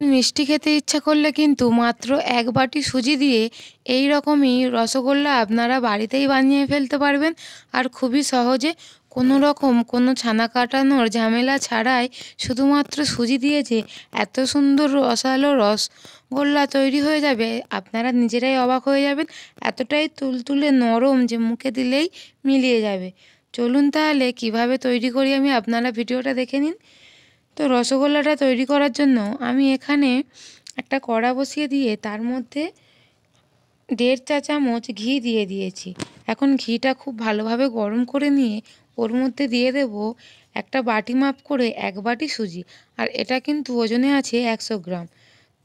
মিষ্টি খেতে ইচ্ছা করলে কিন্তু মাত্র ১ বাটি সুজি দিয়ে এই রকমই রসগোল্লা আপনারা বাড়িতেই বানিয়ে ফেলতে পারবেন। আর খুবই সহজে কোনো ছানা কাটানোর ঝামেলা ছাড়াই শুধুমাত্র সুজি দিয়ে যে এত সুন্দর রসালো রসগোল্লা তৈরি হয়ে যাবে, আপনারা নিজেরাই অবাক হয়ে যাবেন। এতটাই তুলতুলে নরম যে মুখে দিলেই মিলিয়ে যাবে। চলুন তাহলে কিভাবে তৈরি করি আপনারা ভিডিওটা দেখে নিন। তো রসগোল্লাটা তৈরি করার জন্য আমি এখানে একটা কড়া বসিয়ে দিয়ে তার মধ্যে ১.৫ চা চামচ ঘি দিয়ে দিয়েছি। এখন ঘিটা খুব ভালোভাবে গরম করে নিয়ে ওর মধ্যে দিয়ে দেব একটা বাটি মাপ করে ১ বাটি সুজি। আর এটা কিন্তু ওজনে আছে ১০০ গ্রাম।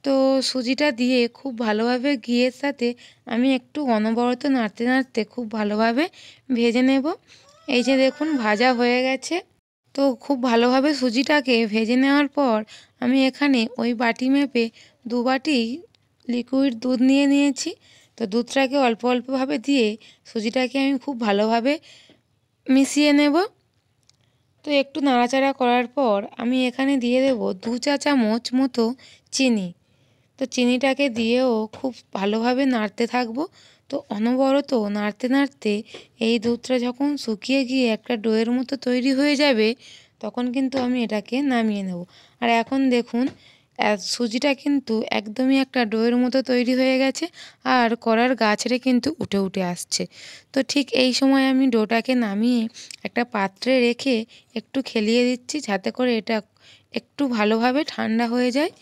তো সুজিটা দিয়ে খুব ভালোভাবে ঘিয়ের সাথে আমি একটু অনবরত নাড়তে নাড়তে খুব ভালোভাবে ভেজে নেব। এই যে দেখুন ভাজা হয়ে গেছে। তো খুব ভালোভাবে সুজিটাকে ভেজে নেওয়ার পর আমি এখানে ওই বাটি মেপে ২ বাটি লিকুইড দুধ নিয়ে নিয়েছি। তো দুধটাকে অল্প অল্পভাবে দিয়ে সুজিটাকে আমি খুব ভালোভাবে মিশিয়ে নেব। তো একটু নাড়াচাড়া করার পর আমি এখানে দিয়ে দেব ২ চা চামচ মতো চিনি। তো চিনিটাকে দিয়েও খুব ভালোভাবে নাড়তে থাকবো। তো অনবরত নাড়তে নাড়তে এই দুধটা যখন শুকিয়ে গিয়ে একটা ডোয়ের মতো তৈরি হয়ে যাবে, তখন কিন্তু আমি এটাকে নামিয়ে নেব। আর এখন দেখুন সুজিটা কিন্তু একদমই একটা ডোয়ের মতো তৈরি হয়ে গেছে আর কড়ার গা ছেড়ে কিন্তু উঠে উঠে আসছে। তো ঠিক এই সময় আমি ডোটাকে নামিয়ে একটা পাত্রে রেখে একটু খেলিয়ে দিচ্ছি, যাতে করে এটা একটু ভালোভাবে ঠান্ডা হয়ে যায়।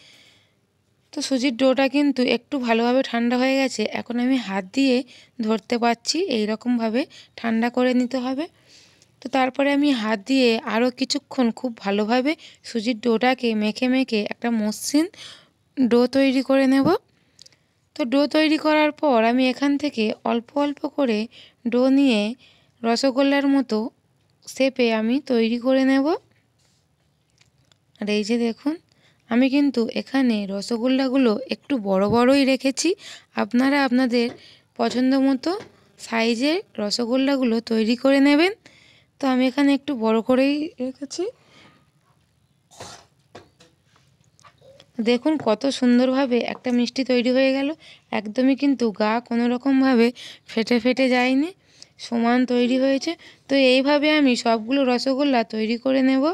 তো সুজির ডোটা কিন্তু একটু ভালোভাবে ঠান্ডা হয়ে গেছে। এখন আমি হাত দিয়ে ধরতে পারছি, এই রকমভাবে ঠান্ডা করে নিতে হবে। তো তারপরে আমি হাত দিয়ে আরও কিছুক্ষণ খুব ভালোভাবে সুজির ডোটাকে মেখে মেখে একটা মসৃণ ডো তৈরি করে নেব। তো ডো তৈরি করার পর আমি এখান থেকে অল্প অল্প করে ডো নিয়ে রসগোল্লার মতো শেপে আমি তৈরি করে নেব। আর এই যে দেখুন, আমি কিন্তু এখানে রসগোল্লাগুলো একটু বড় বড়ই রেখেছি। আপনারা আপনাদের পছন্দ মতো সাইজের রসগোল্লাগুলো তৈরি করে নেবেন। তো আমি এখানে একটু বড় করেই রেখেছি। দেখুন কত সুন্দরভাবে একটা মিষ্টি তৈরি হয়ে গেল। একদমই কিন্তু গা কোনো রকমভাবে ফেটে ফেটে যায়নি, সমান তৈরি হয়েছে। তো এইভাবে আমি সবগুলো রসগোল্লা তৈরি করে নেব।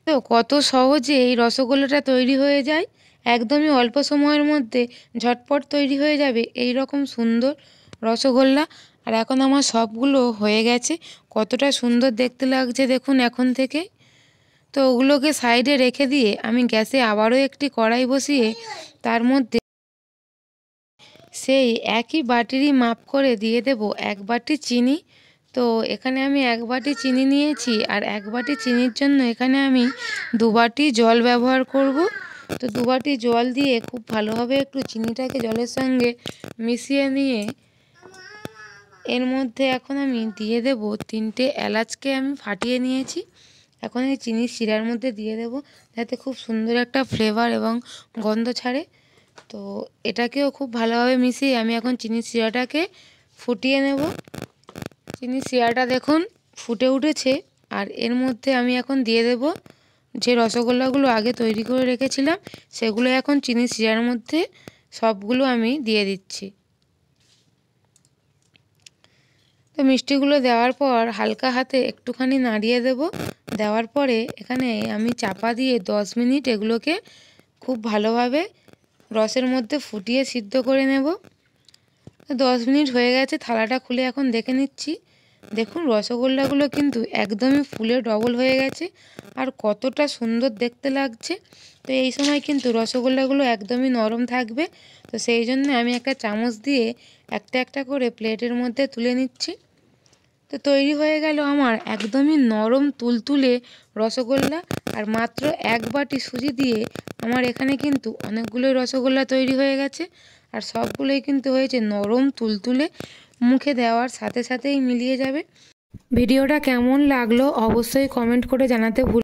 তো কত সহজে এই রসগোল্লাটা তৈরি হয়ে যায়, একদমই অল্প সময়ের মধ্যে ঝটপট তৈরি হয়ে যাবে এই রকম সুন্দর রসগোল্লা। আর এখন আমার সবগুলো হয়ে গেছে, কতটা সুন্দর দেখতে লাগছে দেখুন এখন থেকে। তো ওগুলোকে সাইডে রেখে দিয়ে আমি গ্যাসে আবারও একটি কড়াই বসিয়ে তার মধ্যে সেই একই বাটিরই মাপ করে দিয়ে দেব ১ বাটি চিনি। তো এখানে আমি ১ বাটি চিনি নিয়েছি, আর ১ বাটি চিনির জন্য এখানে আমি ২ বাটি জল ব্যবহার করব। তো ২ বাটি জল দিয়ে খুব ভালোভাবে একটু চিনিটাকে জলের সঙ্গে মিশিয়ে নিয়ে এর মধ্যে এখন আমি দিয়ে দেব ৩টে এলাচকে আমি ফাটিয়ে নিয়েছি। এখন এই চিনির শিরার মধ্যে দিয়ে দেব, যাতে খুব সুন্দর একটা ফ্লেভার এবং গন্ধ ছাড়ে। তো এটাকেও খুব ভালোভাবে মিশিয়ে আমি এখন চিনির শিরাটাকে ফুটিয়ে নেব। চিনির শিরাটা দেখুন ফুটে উঠেছে। আর এর মধ্যে আমি এখন দিয়ে দেব যে রসগোল্লাগুলো আগে তৈরি করে রেখেছিলাম, সেগুলো এখন চিনির শিরার মধ্যে সবগুলো আমি দিয়ে দিচ্ছি। তো মিষ্টিগুলো দেওয়ার পর হালকা হাতে একটুখানি নাড়িয়ে দেব। দেওয়ার পরে এখানে আমি চাপা দিয়ে ১০ মিনিট এগুলোকে খুব ভালোভাবে রসের মধ্যে ফুটিয়ে সিদ্ধ করে নেব। ১০ মিনিট হয়ে গেছে, থালাটা খুলে এখন দেখে নিচ্ছি। দেখুন রসগোল্লাগুলো কিন্তু একদমই ফুলে ডবল হয়ে গেছে আর কতটা সুন্দর দেখতে লাগছে। তো এই সময় কিন্তু রসগোল্লাগুলো একদমই নরম থাকবে। তো সেই জন্য আমি একটা চামচ দিয়ে একটা একটা করে প্লেটের মধ্যে তুলে নিচ্ছি। তো তৈরি হয়ে গেল আমার একদমই নরম তুলতুলে রসগোল্লা। আর মাত্র ১ বাটি সুজি দিয়ে আমার এখানে কিন্তু অনেকগুলোই রসগোল্লা তৈরি হয়ে গেছে। আর সবগুলোই কিন্তু হয়েছে নরম তুলতুলে, মুখে দেওয়ার সাথে সাথেই মিলিয়ে যাবে। ভিডিওটা কেমন লাগলো অবশ্যই কমেন্ট করে জানাতে ভুল